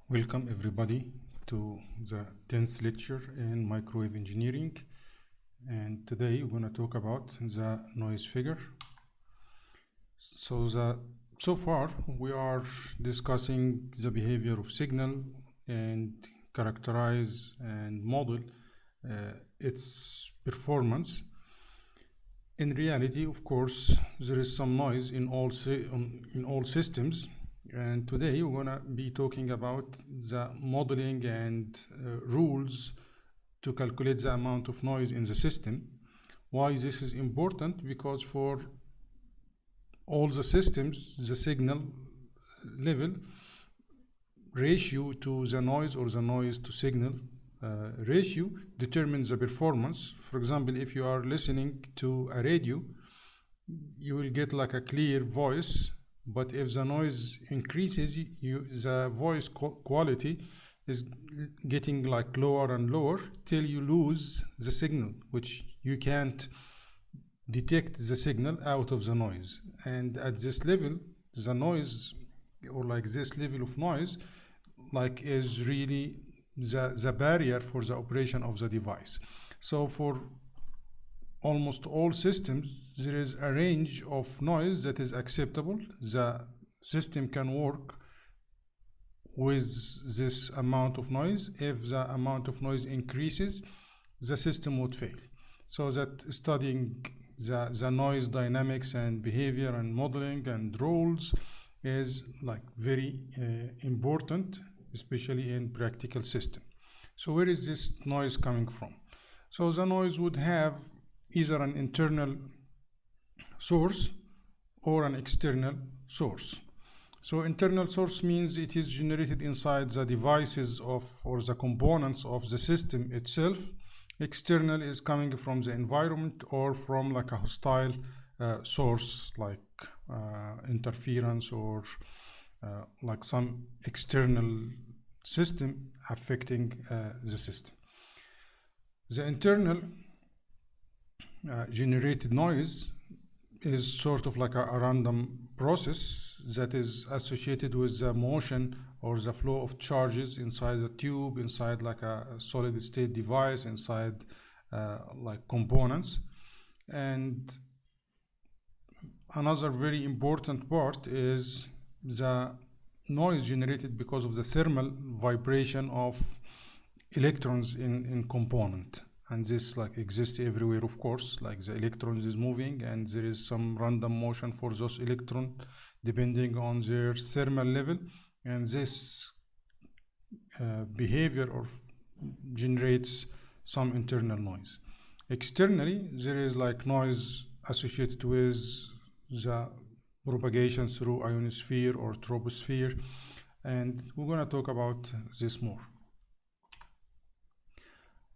Welcome everybody to the 10th lecture in microwave engineering, and today we're going to talk about the noise figure. So far we are discussing the behavior of signal and characterize and model its performance. In reality, of course, there is some noise in all systems. And today we're going to be talking about the modeling and rules to calculate the amount of noise in the system. Why this is important? Because for all the systems, the signal level ratio to the noise or the noise to signal ratio determines the performance. For example, if you are listening to a radio, you will get like a clear voice. But if the noise increases, the voice quality is getting like lower and lower till you lose the signal, which you can't detect the signal out of the noise. And at this level, the noise, or like this level of noise, like is really the barrier for the operation of the device. So for almost all systems, there is a range of noise that is acceptable. The system can work with this amount of noise. If the amount of noise increases, the system would fail. So that studying the noise dynamics and behavior and modeling and rules is like very important, especially in practical system. So where is this noise coming from? So the noise would have either an internal source or an external source. So internal source means it is generated inside the devices of or the components of the system itself. External is coming from the environment or from like a hostile source like interference or like some external system affecting the system. The internal generated noise is sort of like a random process that is associated with the motion or the flow of charges inside the tube, inside like a solid state device, inside like components. And another very important part is the noise generated because of the thermal vibration of electrons in component. And this like exists everywhere, of course, like the electrons is moving and there is some random motion for those electrons depending on their thermal level, and this behavior or generates some internal noise. Externally, there is like noise associated with the propagation through ionosphere or troposphere, and we're going to talk about this more.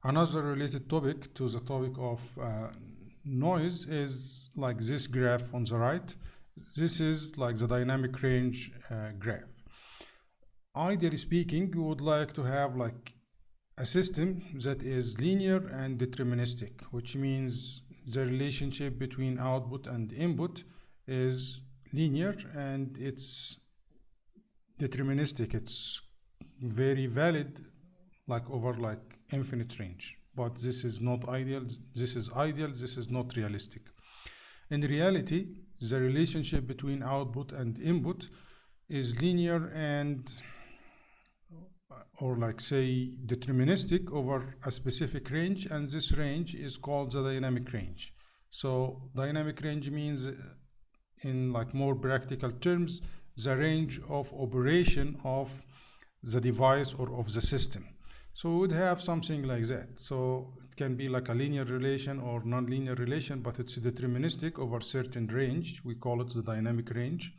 Another related topic to the topic of noise is like this graph on the right. This is like the dynamic range graph. Ideally speaking, you would like to have like a system that is linear and deterministic, which means the relationship between output and input is linear and it's deterministic. It's very valid like over like infinite range, but this is not ideal. This is ideal. This is not realistic. In reality, the relationship between output and input is linear and or like say deterministic over a specific range, and this range is called the dynamic range. So dynamic range means in like more practical terms the range of operation of the device or of the system. So we would have something like that. So it can be like a linear relation or non-linear relation, but it's deterministic over a certain range. We call it the dynamic range.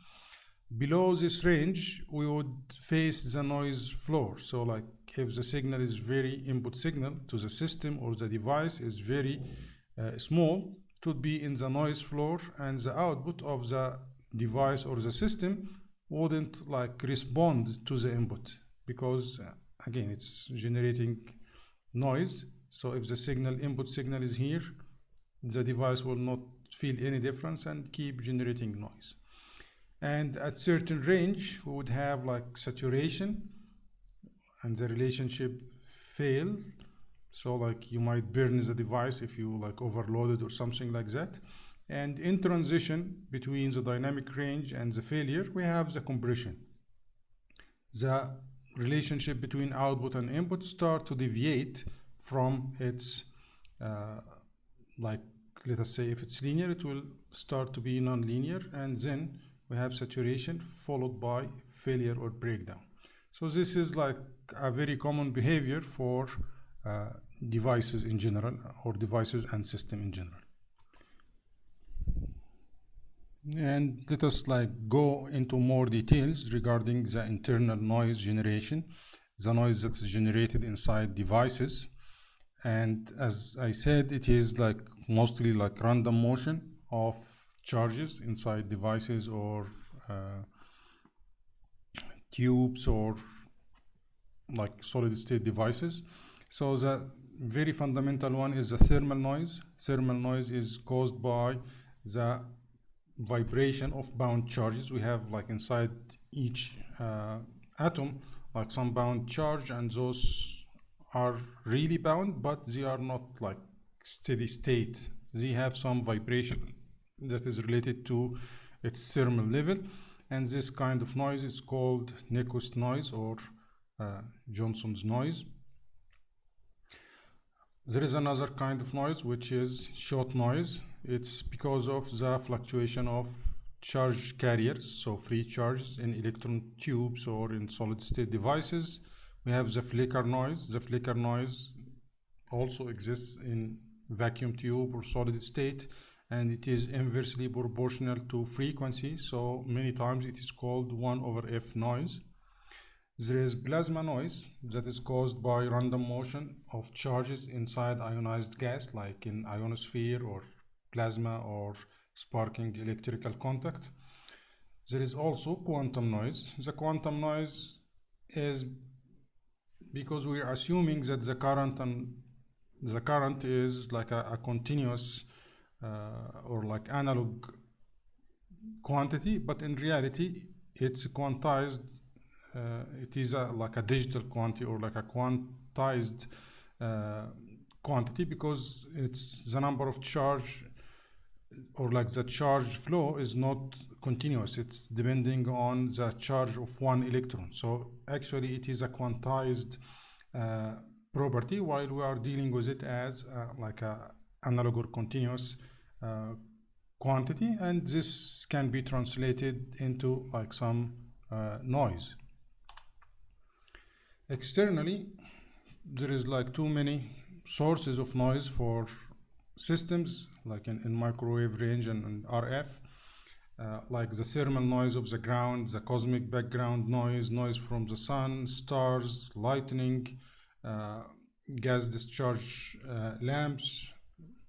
Below this range, we would face the noise floor. So like if the signal is very input signal to the system or the device is very small, it would be in the noise floor, and the output of the device or the system wouldn't like respond to the input because again, it's generating noise. So if the signal, input signal is here, the device will not feel any difference and keep generating noise. And at certain range, we would have like saturation and the relationship fail. So like you might burn the device if you like overload it or something like that. And in transition between the dynamic range and the failure, we have the compression. The relationship between output and input start to deviate from its like, let us say if it's linear, it will start to be non-linear, and then we have saturation followed by failure or breakdown. So this is like a very common behavior for devices in general, or devices and system in general. And let us like go into more details regarding the internal noise generation, the noise that's generated inside devices. And as I said, it is like mostly like random motion of charges inside devices or tubes or like solid state devices. So the very fundamental one is the thermal noise. Thermal noise is caused by the vibration of bound charges. We have like inside each atom like some bound charge, and those are really bound, but they are not like steady state. They have some vibration that is related to its thermal level, and this kind of noise is called Nyquist noise or Johnson's noise. There is another kind of noise which is shot noise. It's because of the fluctuation of charge carriers, so free charges in electron tubes or in solid state devices. We have the flicker noise. The flicker noise also exists in vacuum tube or solid state, and it is inversely proportional to frequency, so many times it is called 1/f noise. There is plasma noise that is caused by random motion of charges inside ionized gas, like in ionosphere or plasma or sparking electrical contact. There is also quantum noise. The quantum noise is because we are assuming that the current is like a continuous or like analog quantity, but in reality it's quantized. It is like a digital quantity or like a quantized quantity, because it's the number of charge, or like the charge flow is not continuous. It's depending on the charge of one electron. So actually it is a quantized property, while we are dealing with it as like a analog or continuous quantity, and this can be translated into like some noise. Externally, there is like too many sources of noise for systems, like in microwave range and RF, like the thermal noise of the ground, the cosmic background noise, noise from the sun, stars, lightning, gas discharge lamps,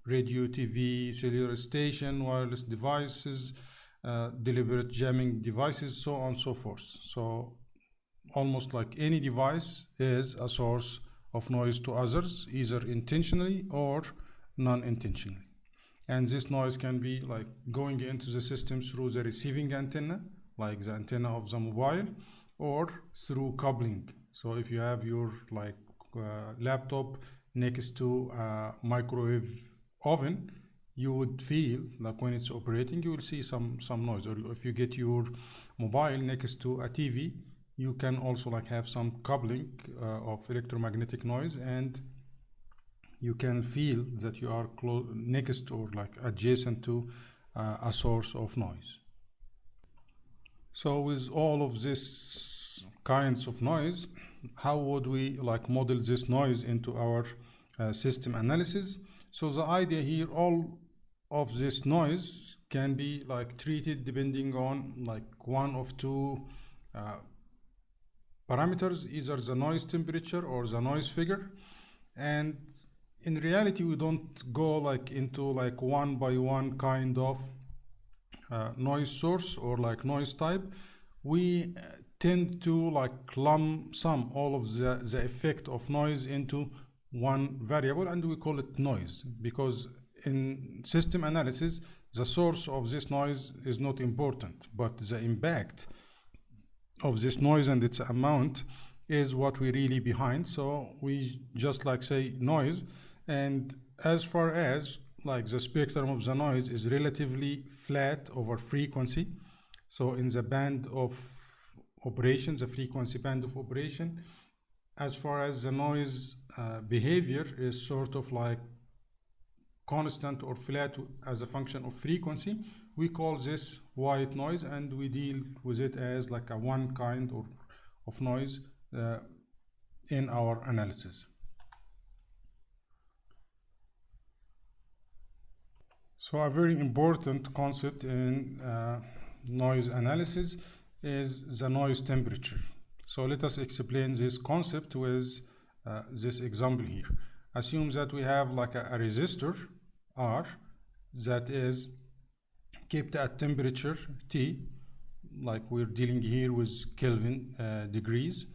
radio, TV, cellular station, wireless devices, deliberate jamming devices, so on and so forth. So almost like any device is a source of noise to others, either intentionally or non-intentionally. And this noise can be like going into the system through the receiving antenna, like the antenna of the mobile, or through coupling. So if you have your like laptop next to a microwave oven, you would feel like when it's operating, you will see some noise. Or if you get your mobile next to a TV, you can also like have some coupling of electromagnetic noise, and you can feel that you are next or like adjacent to a source of noise. So with all of these kinds of noise, how would we like model this noise into our system analysis? So the idea here, all of this noise can be like treated depending on like one of two parameters, either the noise temperature or the noise figure. And in reality, we don't go like into like one by one kind of noise source or like noise type. We tend to like lump sum all of the effect of noise into one variable, and we call it noise, because in system analysis the source of this noise is not important, but the impact of this noise and its amount is what we really behind. So we just like say noise, and as far as like the spectrum of the noise is relatively flat over frequency. So in the band of operation, the frequency band of operation, as far as the noise behavior is sort of like constant or flat as a function of frequency, we call this white noise, and we deal with it as like a one kind of noise in our analysis. So a very important concept in noise analysis is the noise temperature. So let us explain this concept with this example here. Assume that we have like a resistor R that is kept at temperature T, like we're dealing here with Kelvin degrees.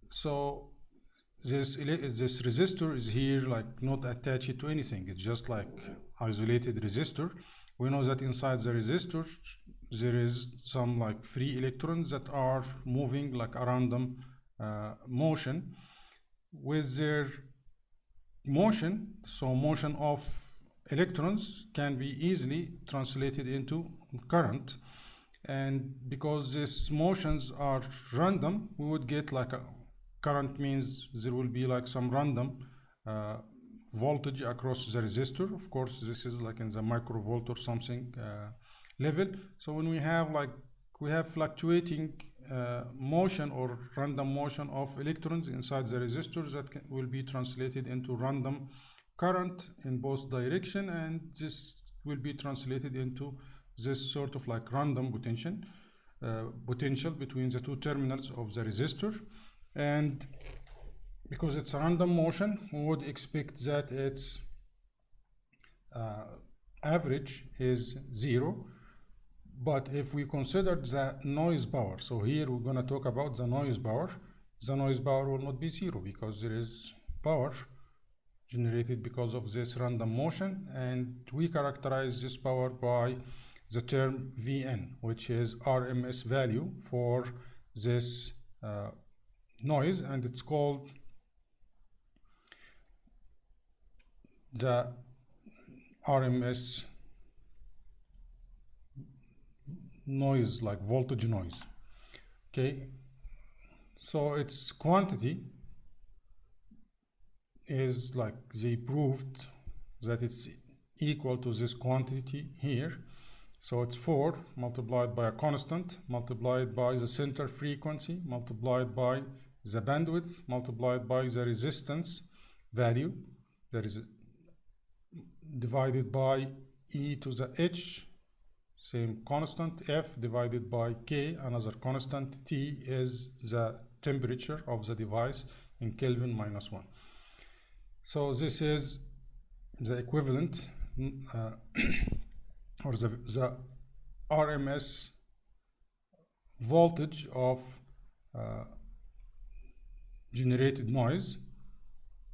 So this resistor is here like not attached to anything. It's just like isolated resistor. We know that inside the resistor there is some like free electrons that are moving like a random motion. With their motion, so motion of electrons can be easily translated into current, and because these motions are random, we would get like a current means there will be like some random voltage across the resistor. Of course, this is like in the microvolt or something level. So when we have fluctuating motion or random motion of electrons inside the resistors that will be translated into random current in both direction, and this will be translated into this sort of like random potential between the two terminals of the resistor. And because it's a random motion, we would expect that its average is 0. But if we consider the noise power, so here we're going to talk about the noise power will not be 0 because there is power generated because of this random motion, and we characterize this power by the term Vn, which is RMS value for this noise, and it's called the RMS noise, like voltage noise. Okay, so its quantity is like they proved that it's equal to this quantity here. So it's 4 multiplied by a constant multiplied by the center frequency multiplied by the bandwidth multiplied by the resistance value, that is divided by e to the h, same constant, f divided by k, another constant, t is the temperature of the device in Kelvin minus 1. So this is the equivalent or the RMS voltage of generated noise.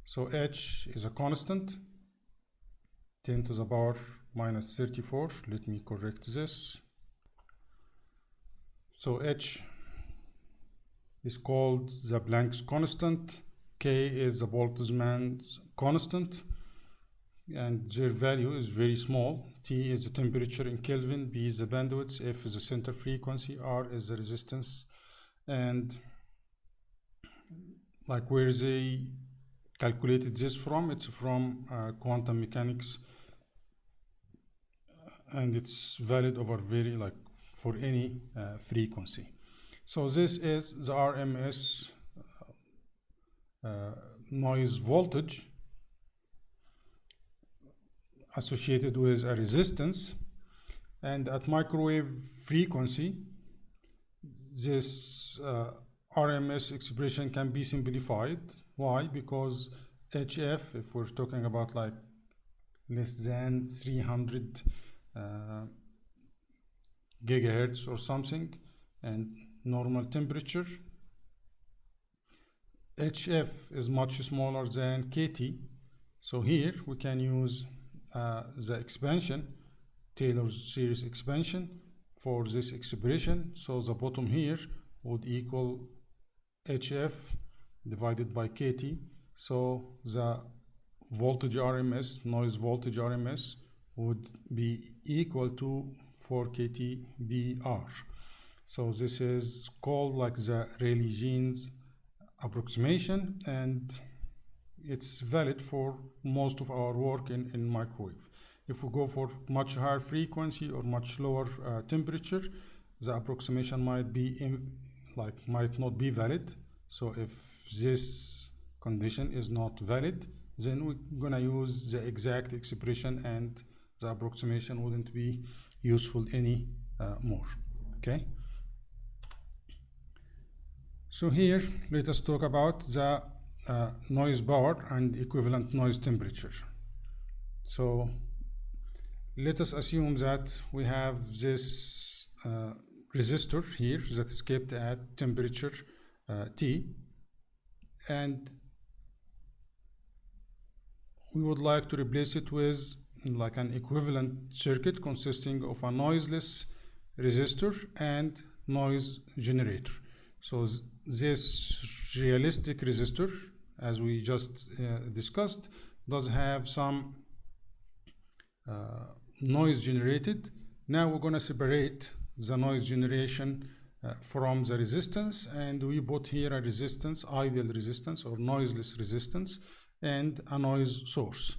So h is a constant, 10 to the power minus 34. Let me correct this. So h is called the Planck's constant, k is the Boltzmann's constant, and their value is very small. T is the temperature in Kelvin, B is the bandwidth, F is the center frequency, R is the resistance. And like where they calculated this from, it's from quantum mechanics, and it's valid over very like for any frequency. So this is the RMS noise voltage associated with a resistance, and at microwave frequency this RMS expression can be simplified. Why? Because HF, if we're talking about like less than 300 gigahertz or something and normal temperature, HF is much smaller than KT. So here we can use the expansion, Taylor's series expansion for this expression. So the bottom here would equal HF divided by KT. So the voltage RMS, noise voltage RMS, would be equal to 4 KT BR. So this is called like the Rayleigh-Jeans approximation, and it's valid for most of our work in microwave. If we go for much higher frequency or much lower temperature, the approximation might be might not be valid. So if this condition is not valid, then we're gonna use the exact expression and the approximation wouldn't be useful any more. Okay. So here, let us talk about the noise power and equivalent noise temperature. So let us assume that we have this resistor here that is kept at temperature T, and we would like to replace it with like an equivalent circuit consisting of a noiseless resistor and noise generator. So this realistic resistor, as we just discussed, does have some noise generated. Now we're going to separate the noise generation from the resistance, and we put here a resistance, ideal resistance or noiseless resistance, and a noise source.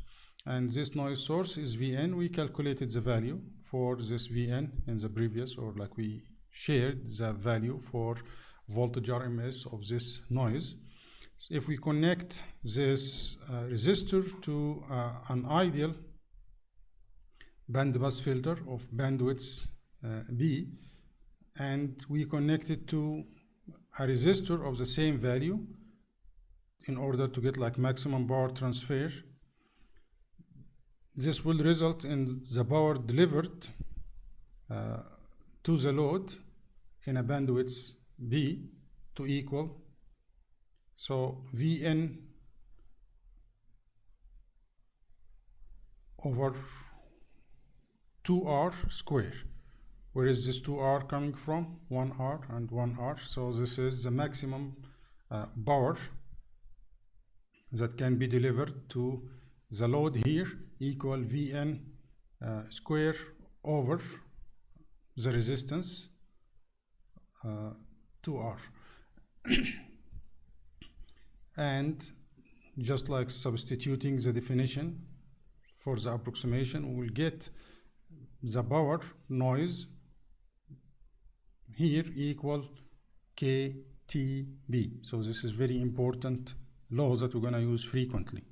And this noise source is Vn. We calculated the value for this Vn in the previous, or like we shared the value for voltage RMS of this noise. If we connect this resistor to an ideal bandpass filter of bandwidth B, and we connect it to a resistor of the same value in order to get like maximum power transfer, this will result in the power delivered to the load in a bandwidth B to equal, so Vn over 2R square. Where is this 2R coming from? 1R and 1R. So this is the maximum power that can be delivered to the load here, equal Vn square over the resistance 2R. And just like substituting the definition for the approximation, we will get the power noise here equal KTB. So this is very important law that we're going to use frequently.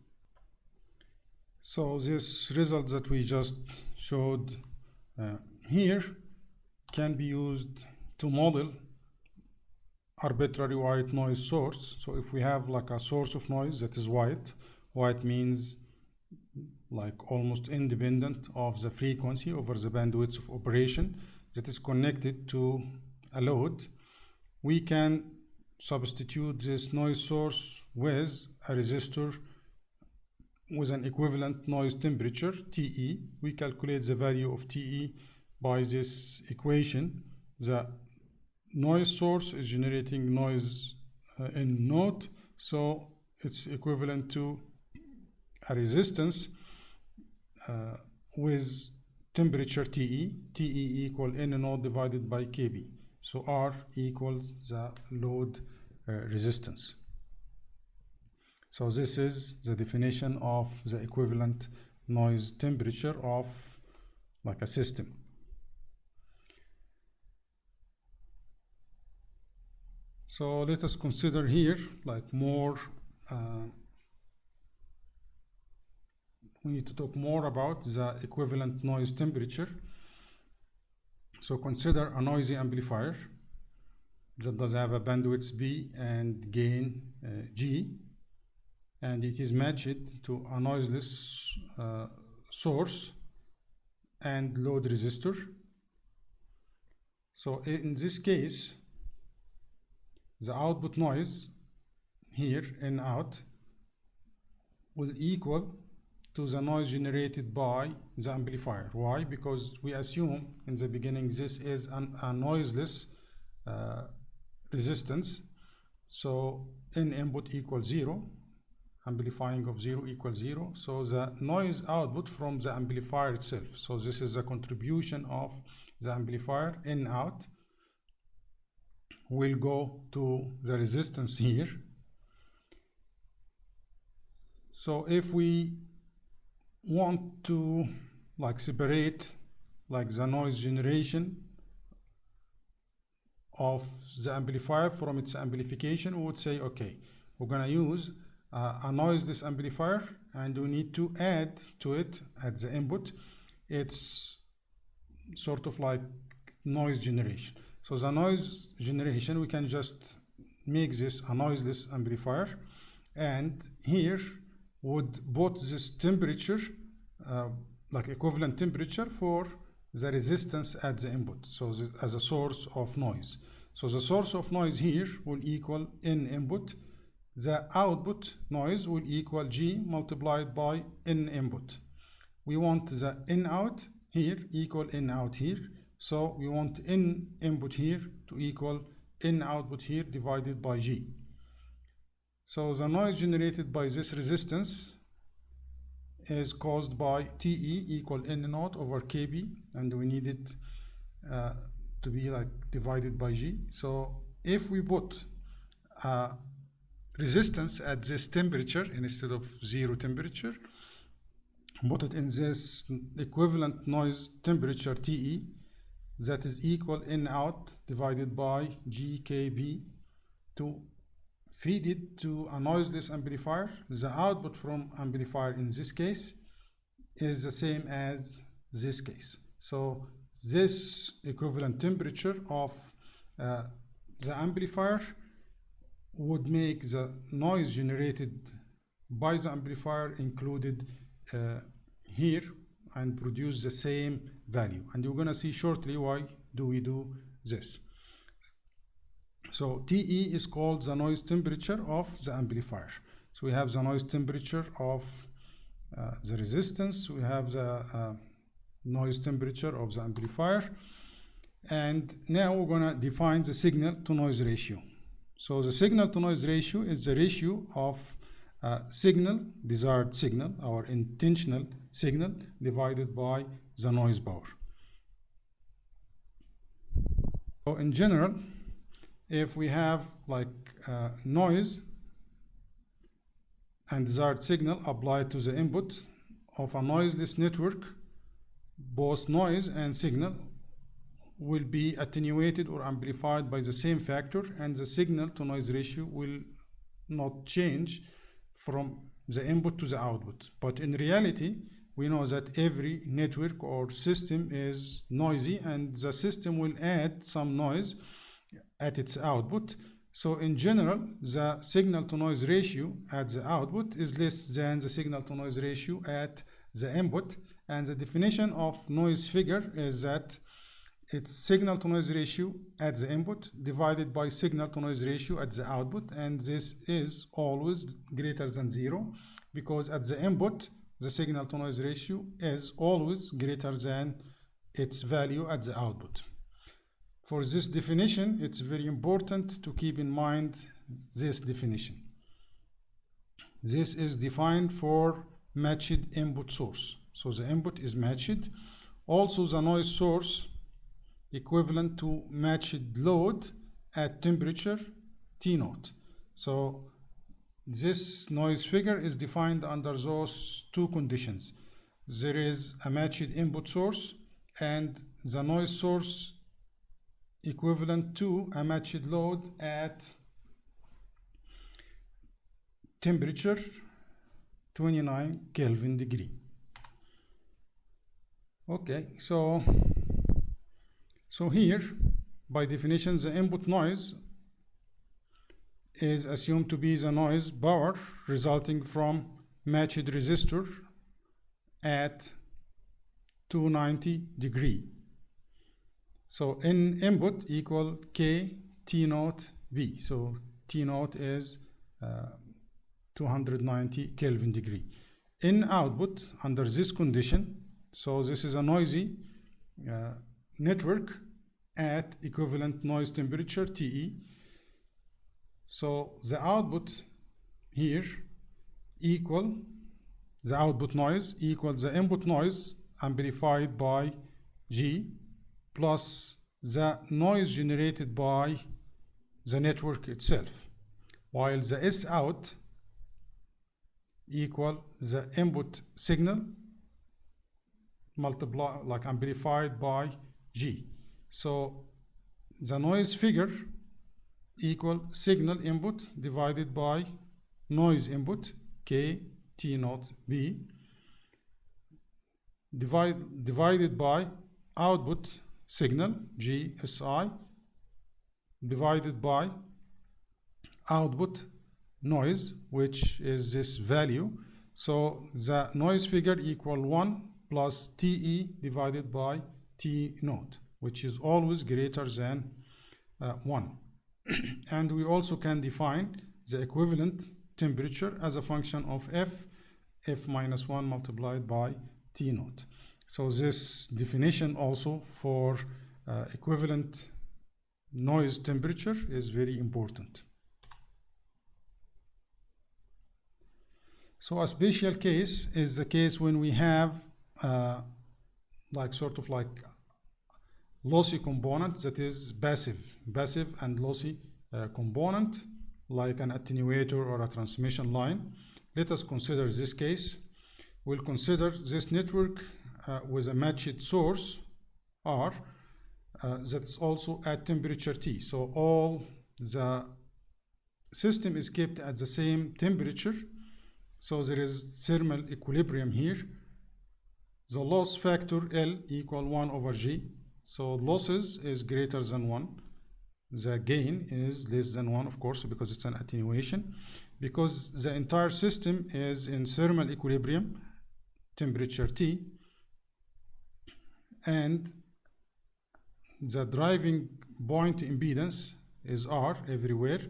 So this result that we just showed here can be used to model arbitrary white noise source. So if we have like a source of noise that is white means like almost independent of the frequency over the bandwidth of operation that is connected to a load, we can substitute this noise source with a resistor with an equivalent noise temperature, TE. We calculate the value of TE by this equation. The noise source is generating noise in node, so it's equivalent to a resistance with temperature TE. TE equal N node divided by KB. So R equals the load resistance. So this is the definition of the equivalent noise temperature of like a system. So let us consider here like more, we need to talk more about the equivalent noise temperature. So consider a noisy amplifier that does have a bandwidth B and gain G, and it is matched to a noiseless source and load resistor. So in this case, the output noise here in out will equal to the noise generated by the amplifier. Why? Because we assume in the beginning this is a noiseless resistance. So in input equals 0, amplifying of 0 equals 0. So the noise output from the amplifier itself. So this is the contribution of the amplifier in out will go to the resistance here. So if we want to separate the noise generation of the amplifier from its amplification, we would say, okay, we're gonna use a noiseless amplifier, and we need to add to it at the input. It's sort of like noise generation. So the noise generation, we can just make this a noiseless amplifier, and here would put this temperature, equivalent temperature for the resistance at the input, so as a source of noise. So the source of noise here will equal in input. The output noise will equal G multiplied by in input. We want the in out here equal in out here. So we want in input here to equal in output here divided by G. So the noise generated by this resistance is caused by TE equal N naught over KB, and we need it to be divided by G. So if we put resistance at this temperature instead of 0 temperature, put it in this equivalent noise temperature TE, that is equal in out divided by GKB, to feed it to a noiseless amplifier. The output from amplifier in this case is the same as this case. So this equivalent temperature of the amplifier would make the noise generated by the amplifier included here and produce the same value. And you're gonna see shortly why do we do this. So TE is called the noise temperature of the amplifier. So we have the noise temperature of the resistance, we have the noise temperature of the amplifier, and now we're gonna define the signal to noise ratio. So the signal to noise ratio is the ratio of signal, desired signal, our intentional signal, divided by the noise power. So in general, if we have noise and desired signal applied to the input of a noiseless network, both noise and signal will be attenuated or amplified by the same factor, and the signal to noise ratio will not change from the input to the output. But in reality, we know that every network or system is noisy, and the system will add some noise at its output. So in general, the signal to noise ratio at the output is less than the signal to noise ratio at the input, and the definition of noise figure is that it's signal to noise ratio at the input divided by signal to noise ratio at the output, and this is always greater than 0, because at the input the signal to noise ratio is always greater than its value at the output. For this definition, it's very important to keep in mind this definition. This is defined for matched input source. So the input is matched. Also the noise source equivalent to matched load at temperature T0. So this noise figure is defined under those two conditions. There is a matched input source and the noise source equivalent to a matched load at temperature 29 Kelvin degree. Okay, so here by definition the input noise is assumed to be the noise power resulting from matched resistor at 290 degree. So in input equal K T naught V. So T naught is 290 Kelvin degree. In output under this condition, so this is a noisy network at equivalent noise temperature TE. So the output here equal the output noise equals the input noise amplified by G plus the noise generated by the network itself, while the S out equal the input signal amplified by G. So the noise figure equal signal input divided by noise input K T naught B divided by output signal G SI divided by output noise, which is this value. So the noise figure equal 1 plus TE divided by T naught, which is always greater than 1. And we also can define the equivalent temperature as a function of F minus 1 multiplied by T naught. So this definition also for equivalent noise temperature is very important. So a special case is the case when we have lossy component that is passive and lossy component, like an attenuator or a transmission line. Let us consider this case. We'll consider this network with a matched source R that's also at temperature T. So all the system is kept at the same temperature. So there is thermal equilibrium here. The loss factor L equal 1 over G. So losses is greater than 1. The gain is less than 1, of course, because it's an attenuation. Because the entire system is in thermal equilibrium, temperature T, and the driving point impedance is R everywhere.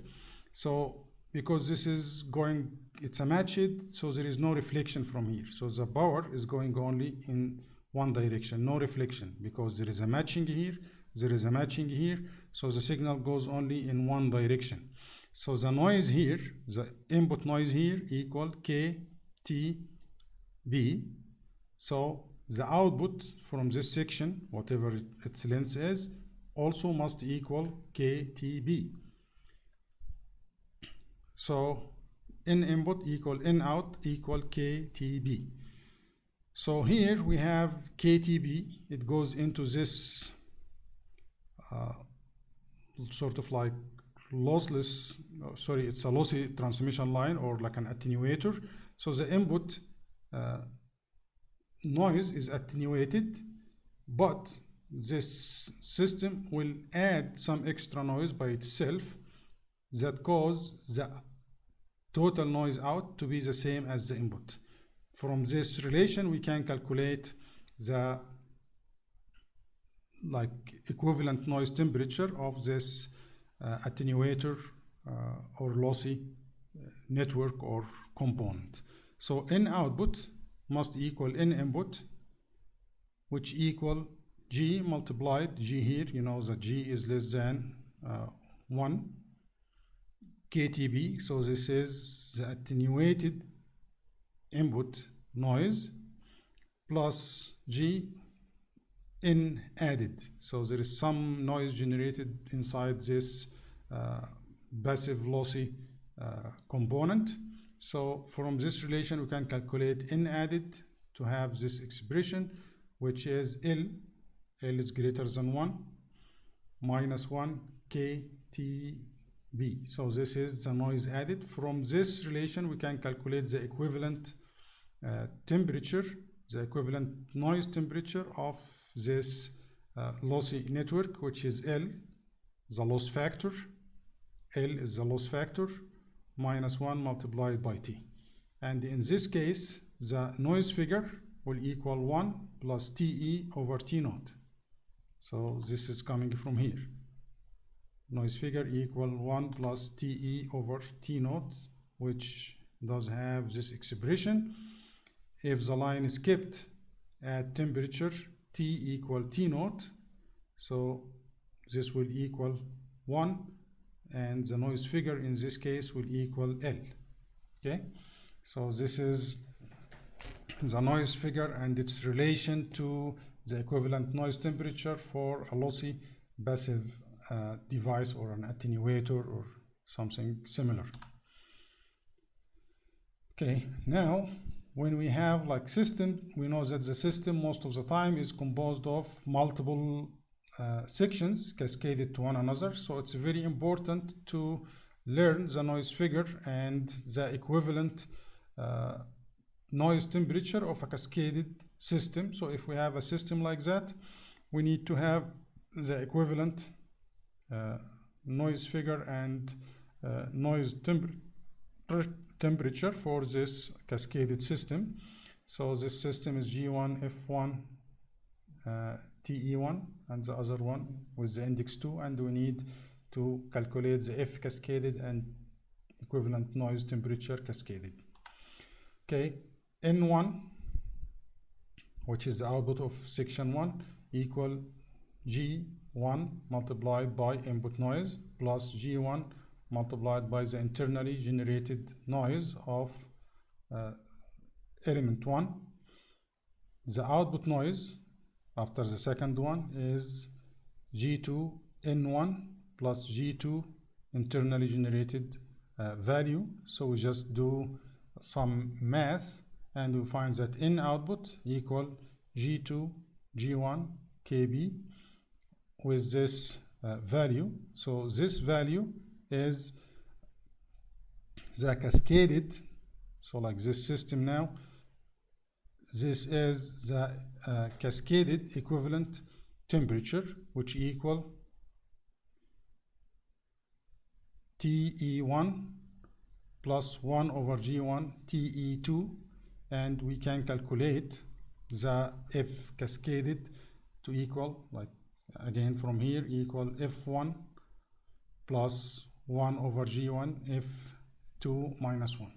So because this is going, it's a matched, so there is no reflection from here. So the power is going only in one direction, no reflection, because there is a matching here, there is a matching here, so the signal goes only in one direction. So the noise here, the input noise here equal KTB. So the output from this section, whatever its length is, also must equal KTB. So in input equal in out equal KTB. So here we have KTB. It goes into this sort of like lossless, it's a lossy transmission line or like an attenuator. So the input noise is attenuated, but this system will add some extra noise by itself that cause the total noise out to be the same as the input. From this relation we can calculate the equivalent noise temperature of this attenuator or lossy network or component. So in output must equal in input, which equal G multiplied G here, you know that G is less than 1 KTB. So this is the attenuated input noise plus G in added. So there is some noise generated inside this passive lossy component. So from this relation we can calculate in added to have this expression, which is L is greater than 1 minus 1 KTB. So this is the noise added. From this relation we can calculate the equivalent temperature, the equivalent noise temperature of this lossy network, which is L, the loss factor. L is the loss factor minus 1 multiplied by T. And in this case, the noise figure will equal 1 plus TE over T naught. So this is coming from here. Noise figure equal 1 plus TE over T naught, which does have this expression. If the line is kept at temperature T equal T naught, so this will equal 1 and the noise figure in this case will equal L. Okay, so this is the noise figure and its relation to the equivalent noise temperature for a lossy passive device or an attenuator or something similar. Okay, now when we have like system, we know that the system most of the time is composed of multiple sections cascaded to one another, so it's very important to learn the noise figure and the equivalent noise temperature of a cascaded system. So if we have a system like that, we need to have the equivalent noise figure and noise temperature for this cascaded system. So this system is G1, F1, TE1, and the other one with the index 2, and we need to calculate the F cascaded and equivalent noise temperature cascaded. Okay, N1, which is the output of section 1, equal G1 multiplied by input noise plus G1 multiplied by the internally generated noise of element 1. The output noise after the second one is G2 N1 plus G2 internally generated value. So we just do some math and we find that N output equal G2 G1 KB with this value. So this value is the cascaded, so like this system now, this is the cascaded equivalent temperature, which equal TE1 plus 1 over G1 TE2, and we can calculate the F cascaded to equal, like again from here, equal F1 plus 1 over G1 F2 minus 1.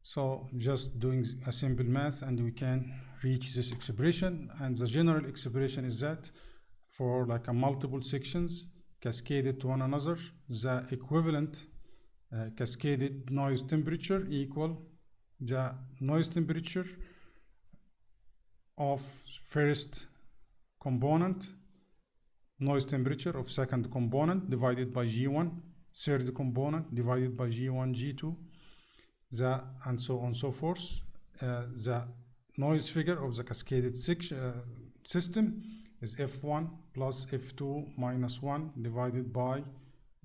So just doing a simple math and we can reach this expression, and the general expression is that for like a multiple sections cascaded to one another, the equivalent cascaded noise temperature equal the noise temperature of first component, noise temperature of second component divided by G1, third component divided by G1 G2, and so on and so forth. The noise figure of the cascaded system is F1 plus F2 minus 1 divided by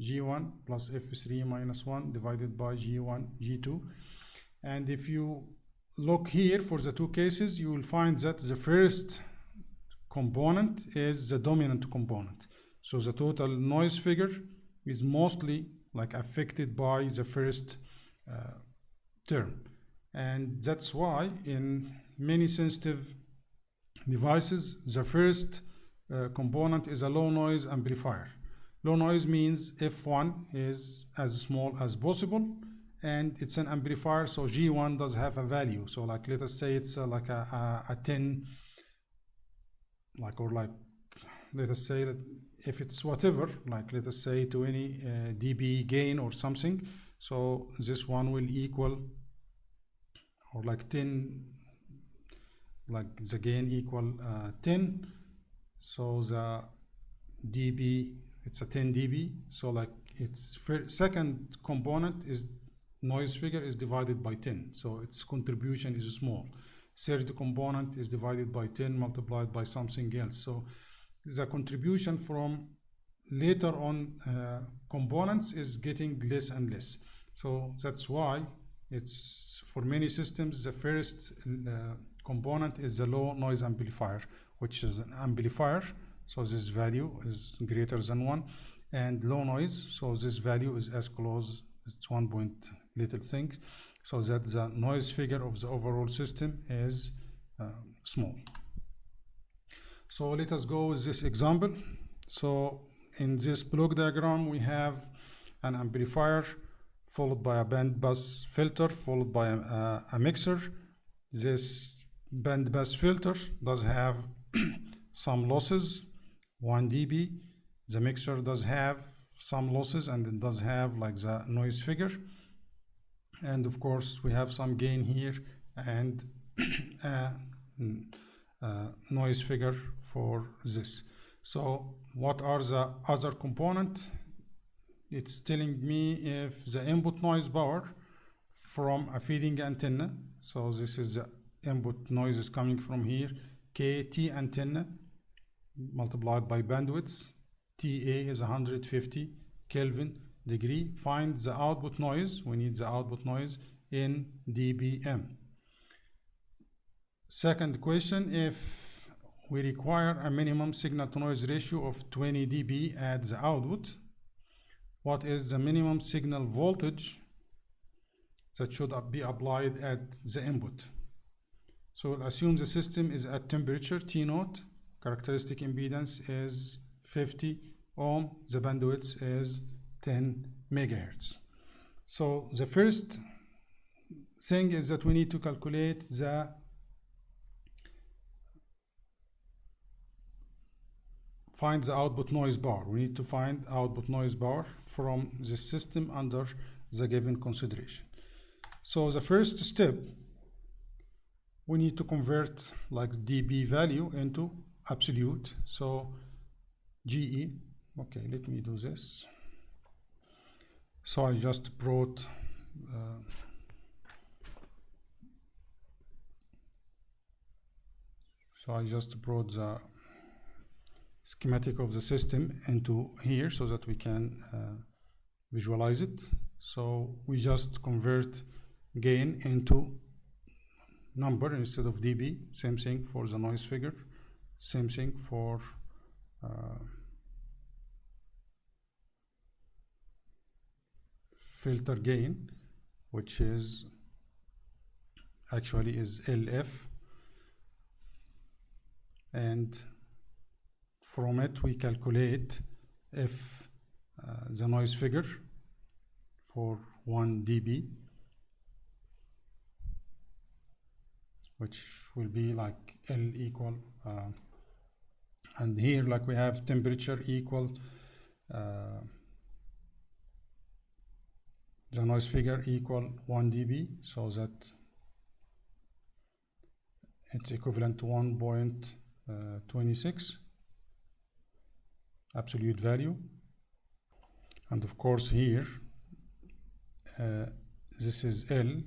G1 plus F3 minus 1 divided by G1 G2. And if you look here for the two cases, you will find that the first component is the dominant component. So the total noise figure is mostly like affected by the first term. And that's why in many sensitive devices, the first component is a low noise amplifier. Low noise means F1 is as small as possible, and it's an amplifier, so G1 does have a value. So like let us say it's like a 10, like, or like let us say that if it's whatever, like let us say 20 dB gain or something, so this one will equal, or like 10, like the gain equal 10, so the dB, it's a 10 dB, so like its second component is noise figure is divided by 10, so its contribution is small. Third component is divided by 10 multiplied by something else, so the contribution from later on components is getting less and less. So that's why it's, for many systems, the first component is the low noise amplifier, which is an amplifier, so this value is greater than 1, and low noise, so this value is as close, it's 1 point little thing, so that the noise figure of the overall system is small. So let us go with this example. So in this block diagram, we have an amplifier followed by a band pass filter followed by a mixer. This band pass filter does have some losses, 1 dB. The mixer does have some losses, and it does have like the noise figure, and of course we have some gain here and noise figure for this. So what are the other components? It's telling me if the input noise power from a feeding antenna, so this is the input noise is coming from here, KT antenna multiplied by bandwidth, TA is 150 Kelvin degree. Find the output noise. We need the output noise in dBm. Second question, if we require a minimum signal to noise ratio of 20 dB at the output, what is the minimum signal voltage that should be applied at the input? So we'll assume the system is at temperature T0, characteristic impedance is 50 ohm, the bandwidth is 10 megahertz. So the first thing is that we need to calculate find the output noise power. We need to find output noise power from the system under the given consideration. So the first step, we need to convert like dB value into absolute. So GE, okay, let me do this. So I just brought the schematic of the system into here so that we can visualize it. So we just convert gain into number instead of dB. Same thing for the noise figure. Same thing for filter gain, which is actually is LF, and from it we calculate if the noise figure for 1 dB, which will be like L equal and here like we have temperature equal the noise figure equal 1 dB, so that it's equivalent to 1.26 absolute value. And of course here this is L,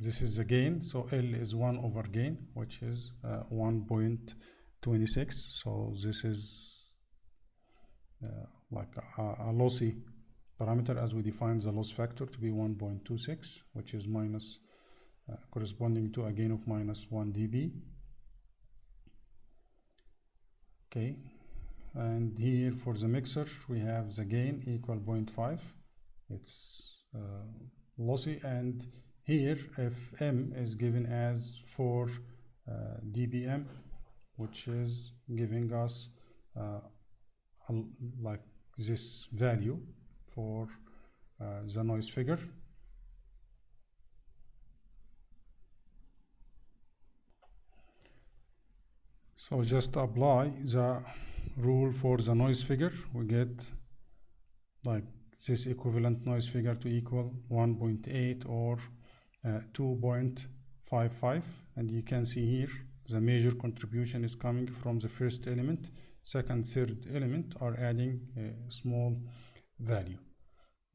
this is the gain, so L is 1 over gain, which is 1.26. so this is like a lossy parameter, as we define the loss factor to be 1.26, which is minus corresponding to a gain of minus 1 dB. Okay, and here for the mixer we have the gain equal 0.5, it's lossy, and here if M is given as 4 dBm, which is giving us like this value for the noise figure. So just apply the rule for the noise figure, we get like this equivalent noise figure to equal 1.8 or 2.55, and you can see here the major contribution is coming from the first element. Second, third element are adding a small value.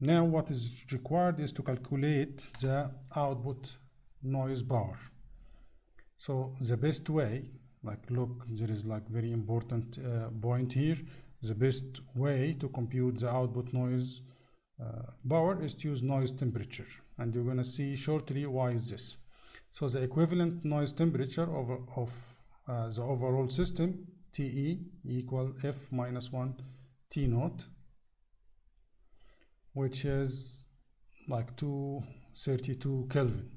Now what is required is to calculate the output noise power. So the best way, like look, there is like very important point here. The best way to compute the output noise power is to use noise temperature, and you're going to see shortly why is this. So the equivalent noise temperature of the overall system, TE equal F minus 1 T naught, which is like 232 Kelvin.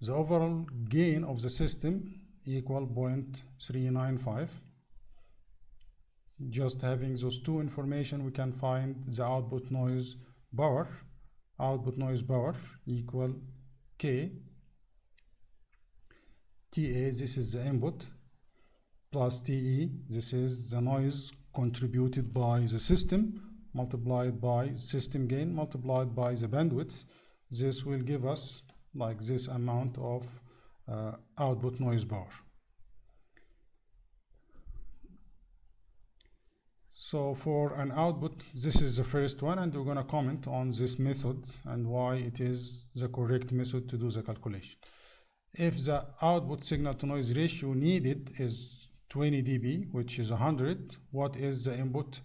The overall gain of the system equal 0.395. Just having those two information, we can find the output noise power. Output noise power equal K. TA, this is the input, plus TE, this is the noise contributed by the system multiplied by system gain multiplied by the bandwidth. This will give us like this amount of output noise power. So for an output, this is the first one, and we're going to comment on this method and why it is the correct method to do the calculation. If the output signal to noise ratio needed is 20 dB, which is 100, what is the input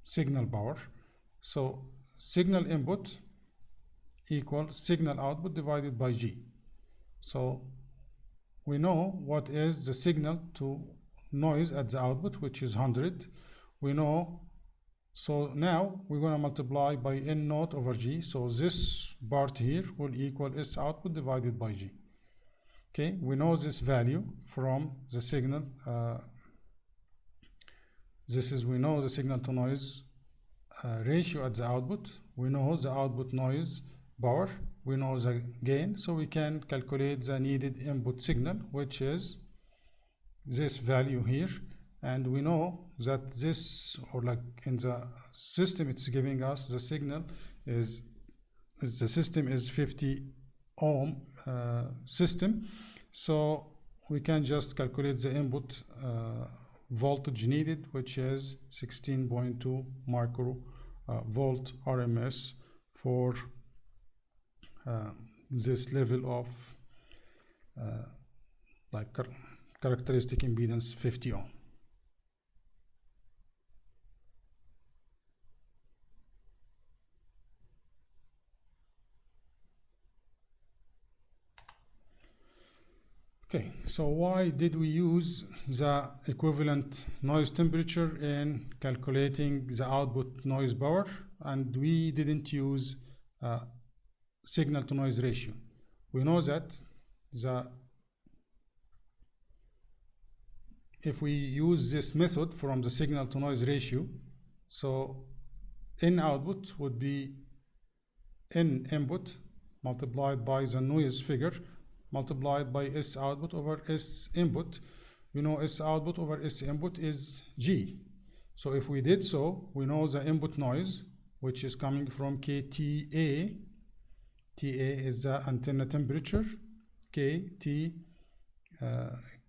signal power? So signal input equals signal output divided by G. So we know what is the signal to noise at the output, which is 100. We know, so now we're going to multiply by N naught over G. So this part here will equal S output divided by G. Okay, we know this value from the signal. We know the signal to noise ratio at the output. We know the output noise power. We know the gain, so we can calculate the needed input signal, which is this value here. And we know that this, or like in the system, it's giving us the signal is the system is 50 ohm system. So we can just calculate the input voltage needed, which is 16.2 micro volt RMS for this level of like characteristic impedance 50 ohm. Okay, so why did we use the equivalent noise temperature in calculating the output noise power, and we didn't use signal to noise ratio? We know that if we use this method from the signal to noise ratio, so N output would be N input multiplied by the noise figure multiplied by S output over S input. We know S output over S input is G. So if we did so, we know the input noise, which is coming from KTA. TA is the antenna temperature.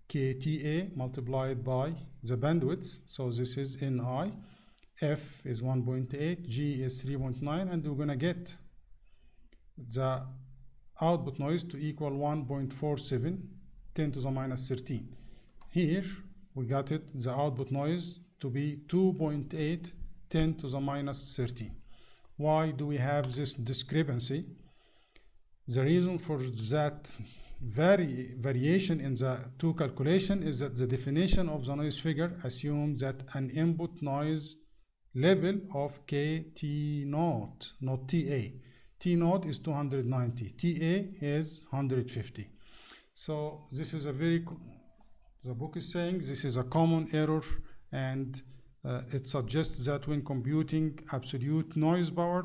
KTA multiplied by the bandwidth. So this is NI. F is 1.8, G is 3.9, and we're going to get the output noise to equal 1.47 10 to the minus 13. Here we got it, the output noise to be 2.8 10 to the minus 13. Why do we have this discrepancy? The reason for that variation in the two calculation is that the definition of the noise figure assumes that an input noise level of KT naught, not TA. T naught is 290, TA is 150. So this is a the book is saying this is a common error, and it suggests that when computing absolute noise power,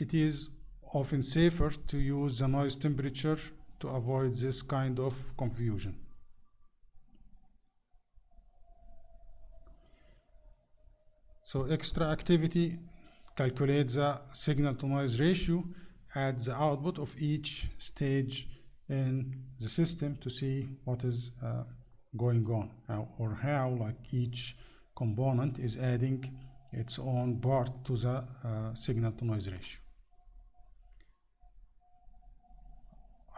it is often safer to use the noise temperature to avoid this kind of confusion. So extra activity, calculate the signal to noise ratio at the output of each stage in the system to see what is going on, or how like each component is adding its own part to the signal to noise ratio.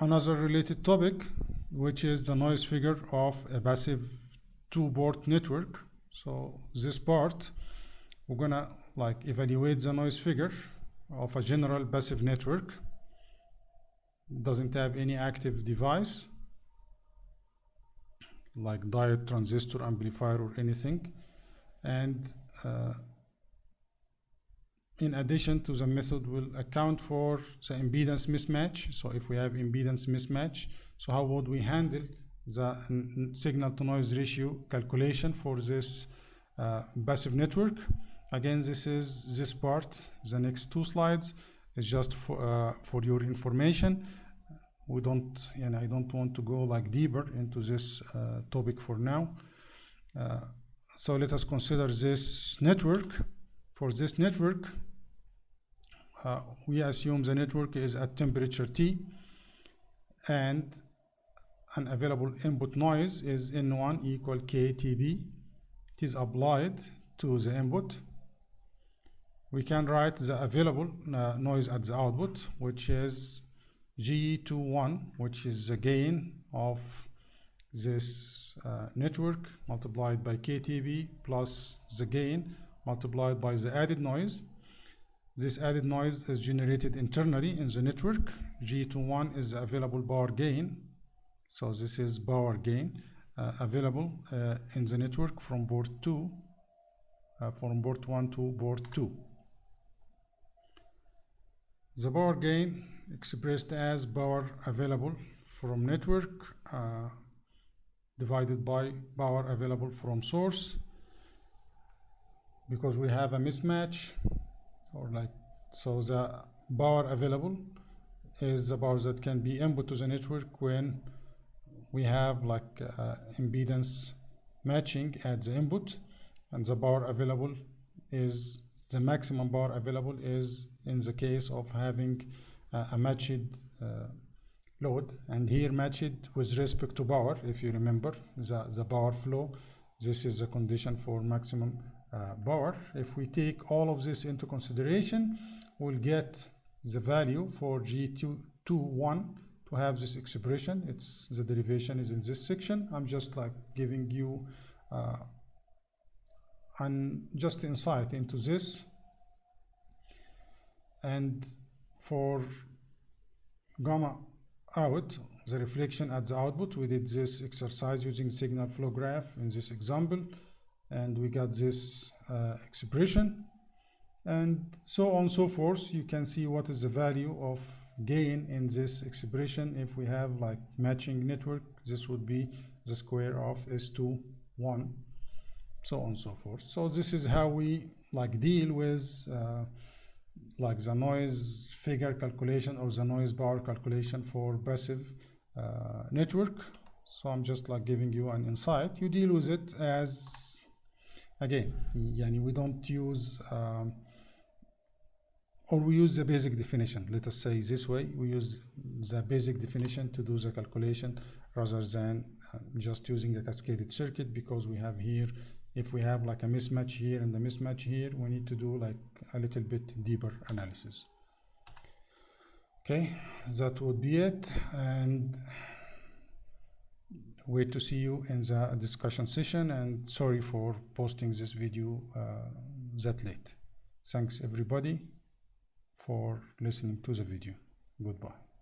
Another related topic, which is the noise figure of a passive two-port network. So this part, we're gonna like evaluate the noise figure of a general passive network. Doesn't have any active device like diode, transistor, amplifier, or anything. And in addition to the method, will account for the impedance mismatch. So if we have impedance mismatch, so how would we handle the signal to noise ratio calculation for this passive network? Again, this part, the next two slides, is just for your information. I don't want to go like deeper into this topic for now. So let us consider this network. For this network, we assume the network is at temperature T, and an available input noise is N1 equal KTB. It is applied to the input. We can write the available noise at the output, which is G21, which is the gain of this network multiplied by KTB plus the gain multiplied by the added noise. This added noise is generated internally in the network. G21 is the available power gain. So this is power gain available in the network from port 2, from port 1 to port 2. The power gain expressed as power available from network divided by power available from source, because we have a mismatch, or like, so the power available is the power that can be input to the network when we have like impedance matching at the input, and the power available is the maximum power available is in the case of having a matched load, and here matched with respect to power. If you remember the power flow, this is the condition for maximum power. If we take all of this into consideration, we'll get the value for G21 to have this expression. It's the derivation is in this section. I'm just like giving you just insight into this. And for gamma out, the reflection at the output, we did this exercise using signal flow graph in this example, and we got this expression, and so on and so forth. You can see what is the value of gain in this expression. If we have like matching network, this would be the square of S21, so on and so forth. So this is how we like deal with like the noise figure calculation or the noise power calculation for passive network. So I'm just like giving you an insight. You deal with it as, again, we don't use or we use the basic definition. Let us say this way, we use the basic definition to do the calculation rather than just using a cascaded circuit, because we have here, if we have like a mismatch here and a mismatch here, we need to do like a little bit deeper analysis. Okay, that would be it, and wait to see you in the discussion session, and sorry for posting this video that late. Thanks everybody for listening to the video. Goodbye.